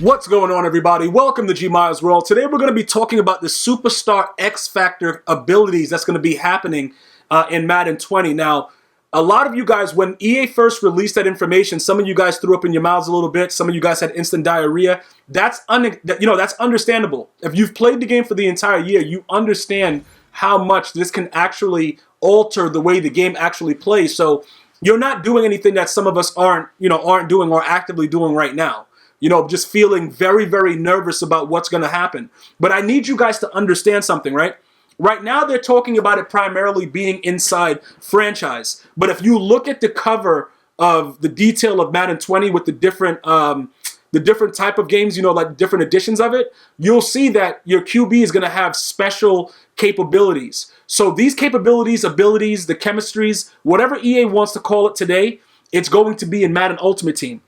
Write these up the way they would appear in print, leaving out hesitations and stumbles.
What's going on, everybody? Welcome to GmiasWorld. Today we're going to be talking about the Superstar X Factor abilities that's going to be happening in Madden 20. Now, a lot of you guys, when EA first released that information, some of you guys threw up in your mouths a little bit. Some of you guys had instant diarrhea. That's understandable. If you've played the game for the entire year, you understand how much this can actually alter the way the game actually plays. So you're not doing anything that some of us aren't doing or actively doing right now. Just feeling very, very nervous about what's going to happen. But I need you guys to understand something, right? Right now, they're talking about it primarily being inside franchise. But if you look at the cover of the detail of Madden 20 with the different type of games, like different editions of it, you'll see that your QB is going to have special capabilities. So these capabilities, abilities, the chemistries, whatever EA wants to call it today, it's going to be in Madden Ultimate Team.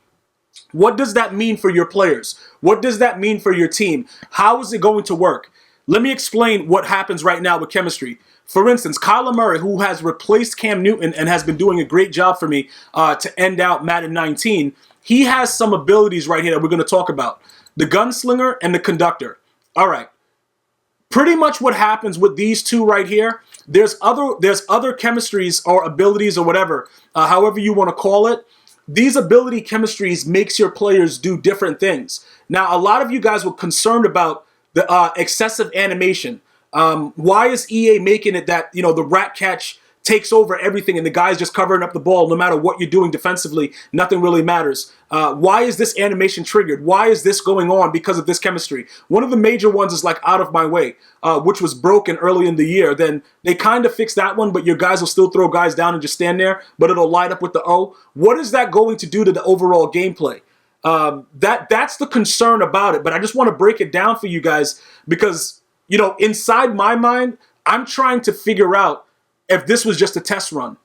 What does that mean for your players? What does that mean for your team? How is it going to work? Let me explain what happens right now with chemistry. For instance, Kyler Murray, who has replaced Cam Newton and has been doing a great job for me to end out Madden 19, he has some abilities right here that we're going to talk about. The gunslinger and the conductor. All right. Pretty much what happens with these two right here, there's other chemistries or abilities or whatever, however you want to call it. These ability chemistries makes your players do different things. Now, a lot of you guys were concerned about the excessive animation. Why is EA making it that, the rat catch takes over everything and the guy's just covering up the ball no matter what you're doing defensively? Nothing really matters. Why is this animation triggered? Why is this going on because of this chemistry? One of the major ones is like Out of My Way, which was broken early in the year. Then they kind of fixed that one, but your guys will still throw guys down and just stand there, but it'll light up with the O. What is that going to do to the overall gameplay? That's the concern about it, but I just want to break it down for you guys because, inside my mind, I'm trying to figure out if this was just a test run.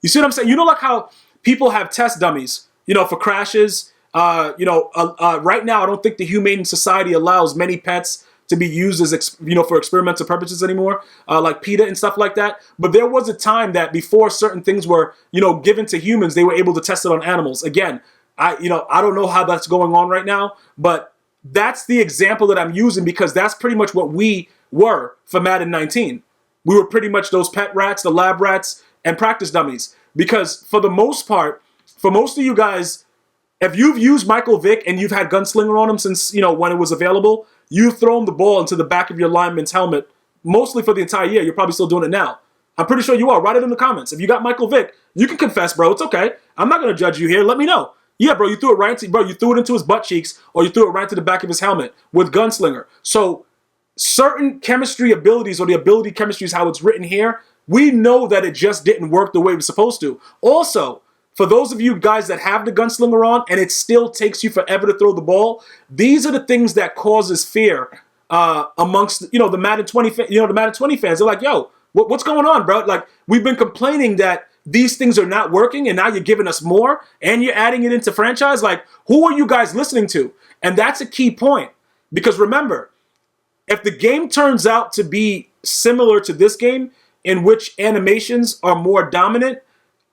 You see what I'm saying? Like how people have test dummies, for crashes. Right now, I don't think the Humane Society allows many pets to be used as, for experimental purposes anymore, like PETA and stuff like that. But there was a time that before certain things were, given to humans, they were able to test it on animals. Again, I don't know how that's going on right now, but that's the example that I'm using because that's pretty much what we were for Madden 19. We were pretty much those pet rats, the lab rats, and practice dummies. Because for the most part, for most of you guys, if you've used Michael Vick and you've had Gunslinger on him since, when it was available, you've thrown the ball into the back of your lineman's helmet, mostly for the entire year. You're probably still doing it now. I'm pretty sure you are. Write it in the comments. If you got Michael Vick, you can confess, bro. It's okay. I'm not going to judge you here. Let me know. Yeah, bro, you threw it into his butt cheeks or you threw it right to the back of his helmet with Gunslinger. So certain chemistry abilities or the ability chemistry is how it's written here. We know that it just didn't work the way it was supposed to. Also, for those of you guys that have the Gunslinger on and it still takes you forever to throw the ball, these are the things that causes fear amongst the Madden 20 the Madden 20 fans. They're like, yo, what's going on, bro? Like, we've been complaining that these things are not working and now you're giving us more and you're adding it into franchise. Like, who are you guys listening to? And that's a key point because remember, if the game turns out to be similar to this game in which animations are more dominant,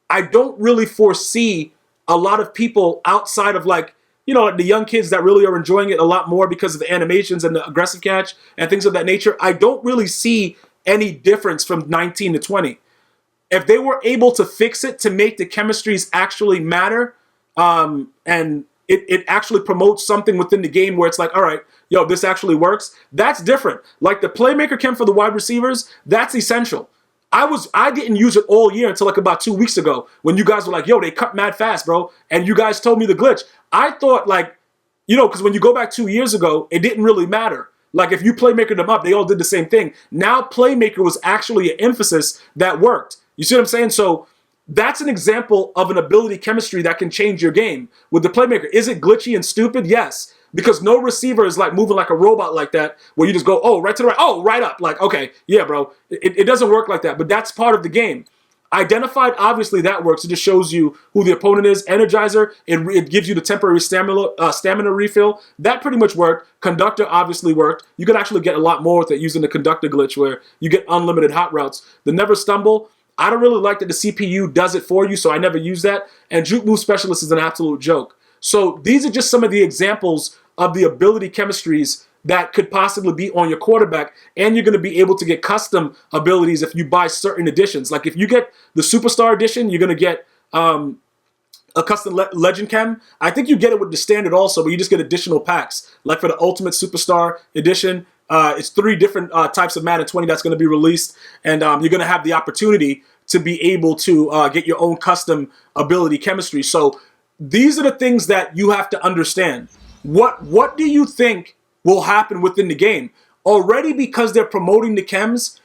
I don't really foresee a lot of people outside of like the young kids that really are enjoying it a lot more because of the animations and the aggressive catch and things of that nature. I don't really see any difference from 19 to 20. If they were able to fix it to make the chemistries actually matter and it actually promotes something within the game where it's like, all right, yo, this actually works. That's different. Like the playmaker chem for the wide receivers, that's essential. I didn't use it all year until like about 2 weeks ago when you guys were like, yo, they cut mad fast, bro. And you guys told me the glitch. I thought like, because when you go back 2 years ago, it didn't really matter. Like if you playmaker them up, they all did the same thing. Now playmaker was actually an emphasis that worked. You see what I'm saying? So that's an example of an ability chemistry that can change your game. With the playmaker, is it glitchy and stupid? Yes. Because no receiver is like moving like a robot like that where you just go, oh, right to the right, oh, right up. Like, okay, yeah, bro. It doesn't work like that, but that's part of the game. Identified, obviously that works. It just shows you who the opponent is. Energizer, it gives you the temporary stamina refill. That pretty much worked. Conductor obviously worked. You could actually get a lot more with it using the conductor glitch where you get unlimited hot routes. The Never Stumble, I don't really like that the CPU does it for you, so I never use that. And Juke Move Specialist is an absolute joke. So these are just some of the examples of the ability chemistries that could possibly be on your quarterback, and you're going to be able to get custom abilities if you buy certain editions. Like if you get the Superstar edition, you're going to get a custom Legend Chem. I think you get it with the standard also, but you just get additional packs. Like for the Ultimate Superstar edition, it's 3 different types of Madden 20 that's going to be released, and you're going to have the opportunity to be able to get your own custom ability chemistry. So these are the things that you have to understand. What do you think will happen within the game? Already, because they're promoting the chems,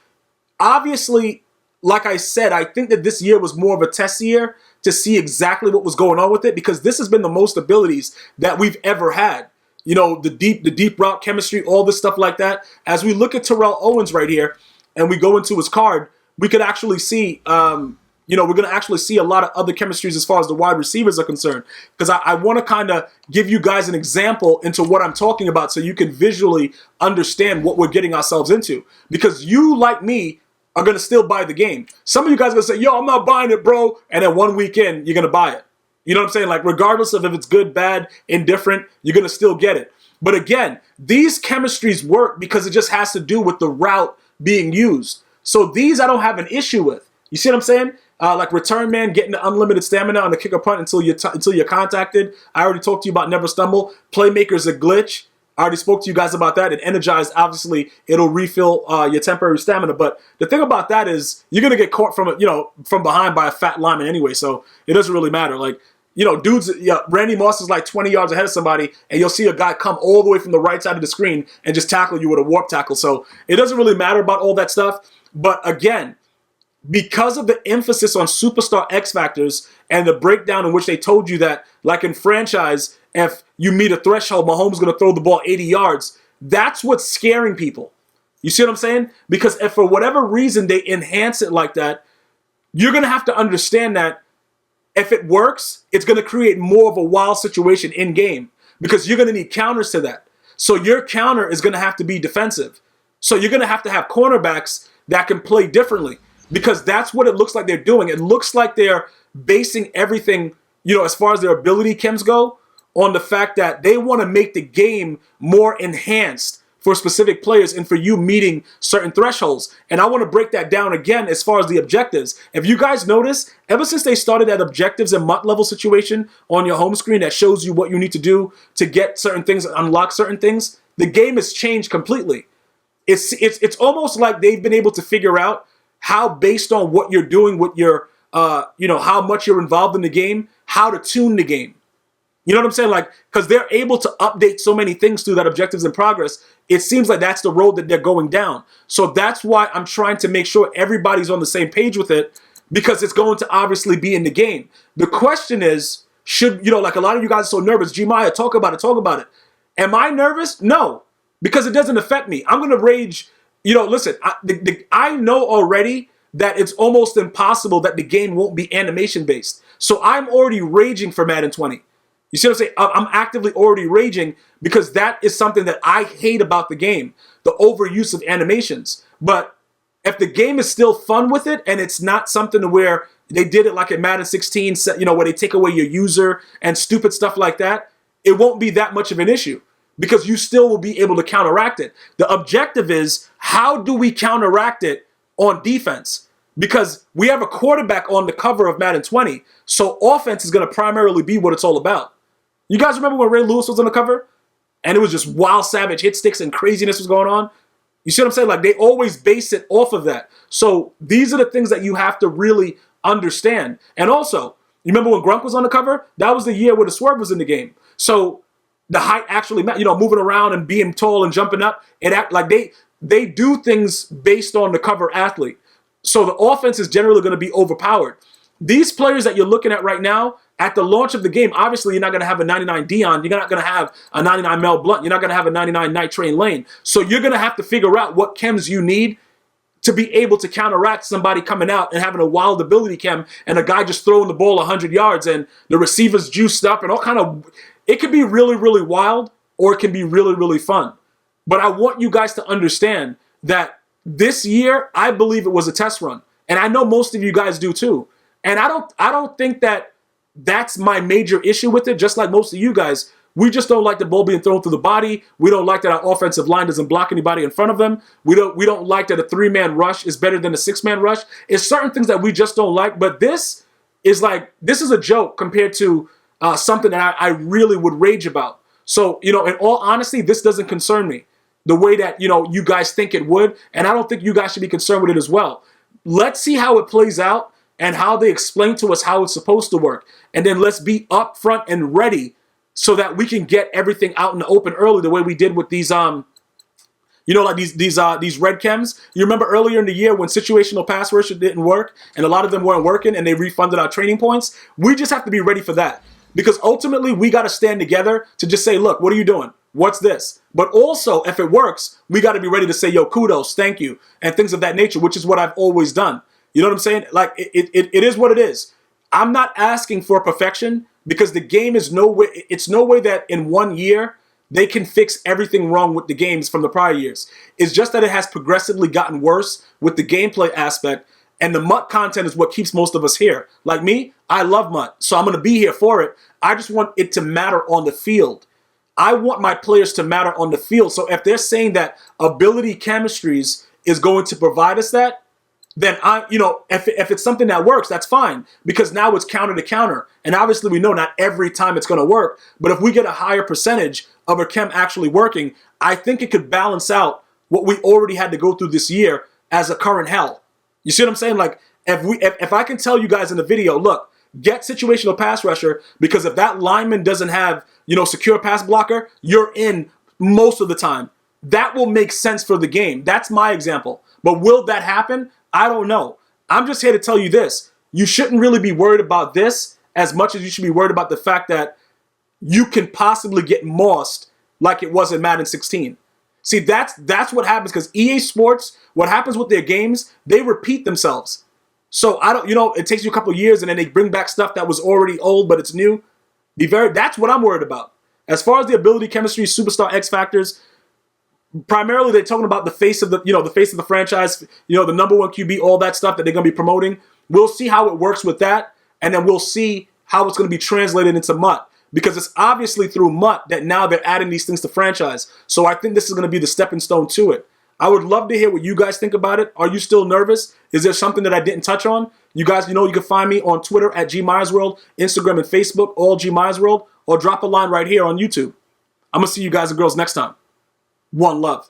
obviously, like I said, I think that this year was more of a test year to see exactly what was going on with it, because this has been the most abilities that we've ever had. You know, the deep route chemistry, all this stuff like that. As we look at Terrell Owens right here, and we go into his card, we could actually see, we're going to actually see a lot of other chemistries as far as the wide receivers are concerned. Because I want to kind of give you guys an example into what I'm talking about so you can visually understand what we're getting ourselves into. Because you, like me, are going to still buy the game. Some of you guys are going to say, yo, I'm not buying it, bro. And then one weekend, you're going to buy it. You know what I'm saying? Like, regardless of if it's good, bad, indifferent, you're going to still get it. But again, these chemistries work because it just has to do with the route being used. So these I don't have an issue with. You see what I'm saying? Like return man getting the unlimited stamina on the kick or punt until you're contacted. I already talked to you about never stumble. Playmaker's a glitch. I already spoke to you guys about that. And energized, obviously, it'll refill your temporary stamina. But the thing about that is you're gonna get caught from behind by a fat lineman anyway. So it doesn't really matter. Like, dudes, Randy Moss is like 20 yards ahead of somebody, and you'll see a guy come all the way from the right side of the screen and just tackle you with a warp tackle. So it doesn't really matter about all that stuff. But again, because of the emphasis on superstar X factors and the breakdown in which they told you that, like in franchise, if you meet a threshold, Mahomes is going to throw the ball 80 yards. That's what's scaring people. You see what I'm saying? Because if for whatever reason they enhance it like that, you're going to have to understand that if it works, it's going to create more of a wild situation in game, because you're going to need counters to that. So your counter is going to have to be defensive. So you're going to have cornerbacks that can play differently, because that's what it looks like they're doing. It looks like they're basing everything, as far as their ability chems go, on the fact that they want to make the game more enhanced for specific players and for you meeting certain thresholds. And I want to break that down again as far as the objectives. If you guys notice, ever since they started that objectives and MUT level situation on your home screen that shows you what you need to do to get certain things, unlock certain things, the game has changed completely. It's almost like they've been able to figure out how, based on what you're doing with your, how much you're involved in the game, how to tune the game. You know what I'm saying? Like, because they're able to update so many things through that objectives in progress, it seems like that's the road that they're going down. So that's why I'm trying to make sure everybody's on the same page with it, because it's going to obviously be in the game. The question is, should, like a lot of you guys are so nervous, Gmia, talk about it. Am I nervous? No, because it doesn't affect me. I'm going to rage. Listen, I know already that it's almost impossible that the game won't be animation based. So I'm already raging for Madden 20. You see what I'm saying? I'm actively already raging because that is something that I hate about the game, the overuse of animations. But if the game is still fun with it, and it's not something to where they did it like in Madden 16, where they take away your user and stupid stuff like that, it won't be that much of an issue, because you still will be able to counteract it. The objective is, how do we counteract it on defense? Because we have a quarterback on the cover of Madden 20, so offense is going to primarily be what it's all about. You guys remember when Ray Lewis was on the cover? And it was just wild, savage hit sticks and craziness was going on? You see what I'm saying? Like, they always base it off of that. So these are the things that you have to really understand. And also, you remember when Grunk was on the cover? That was the year where the swerve was in the game. So the height actually, moving around and being tall and jumping up, they do things based on the cover athlete. So the offense is generally going to be overpowered. These players that you're looking at right now, at the launch of the game, obviously you're not going to have a 99 Dion. You're not going to have a 99 Mel Blunt. You're not going to have a 99 Night Train Lane. So you're going to have to figure out what chems you need to be able to counteract somebody coming out and having a wild ability chem and a guy just throwing the ball 100 yards and the receiver's juiced up and all kind of... It could be really, really wild, or it can be really, really fun. But I want you guys to understand that this year, I believe it was a test run. And I know most of you guys do too. And I don't think that that's my major issue with it, just like most of you guys. We just don't like the ball being thrown through the body. We don't like that our offensive line doesn't block anybody in front of them. We don't like that a 3-man rush is better than a 6-man rush. It's certain things that we just don't like. But this is a joke compared to something that I really would rage about. So, in all honesty, this doesn't concern me the way that, you guys think it would. And I don't think you guys should be concerned with it as well. Let's see how it plays out and how they explain to us how it's supposed to work. And then let's be upfront and ready so that we can get everything out in the open early, the way we did with these, like these red chems. You remember earlier in the year when situational pass rush didn't work and a lot of them weren't working and they refunded our training points? We just have to be ready for that, because ultimately we got to stand together to just say, look, what are you doing? What's this? But also, if it works, we got to be ready to say, yo, kudos, thank you, and things of that nature, which is what I've always done. You know what I'm saying? Like, it is what it is. I'm not asking for perfection, because the game is it's no way that in 1 year they can fix everything wrong with the games from the prior years. It's just that it has progressively gotten worse with the gameplay aspect, and the MUT content is what keeps most of us here. Like me, I love MUT, so I'm going to be here for it. I just want it to matter on the field. I want my players to matter on the field. So if they're saying that ability chemistries is going to provide us that, then if it's something that works, that's fine, because now it's counter to counter. And obviously we know not every time it's going to work, but if we get a higher percentage of a chem actually working, I think it could balance out what we already had to go through this year as a current hell. You see what I'm saying? Like, if I can tell you guys in the video, look, get situational pass rusher, because if that lineman doesn't have, secure pass blocker, you're in most of the time. That will make sense for the game. That's my example. But will that happen? I don't know. I'm just here to tell you this. You shouldn't really be worried about this as much as you should be worried about the fact that you can possibly get mossed like it was in Madden 16. See, that's what happens, because EA Sports, what happens with their games, they repeat themselves. So I don't, it takes you a couple of years and then they bring back stuff that was already old, but it's new. That's what I'm worried about. As far as the ability, chemistry, superstar X factors, primarily they're talking about the face of the franchise, the number one QB, all that stuff that they're going to be promoting. We'll see how it works with that, and then we'll see how it's going to be translated into MUT, because it's obviously through MUT that now they're adding these things to franchise. So I think this is going to be the stepping stone to it. I would love to hear what you guys think about it. Are you still nervous? Is there something that I didn't touch on? You guys, you can find me on Twitter at GmiasWorld, Instagram and Facebook, all GmiasWorld, or drop a line right here on YouTube. I'm going to see you guys and girls next time. One love.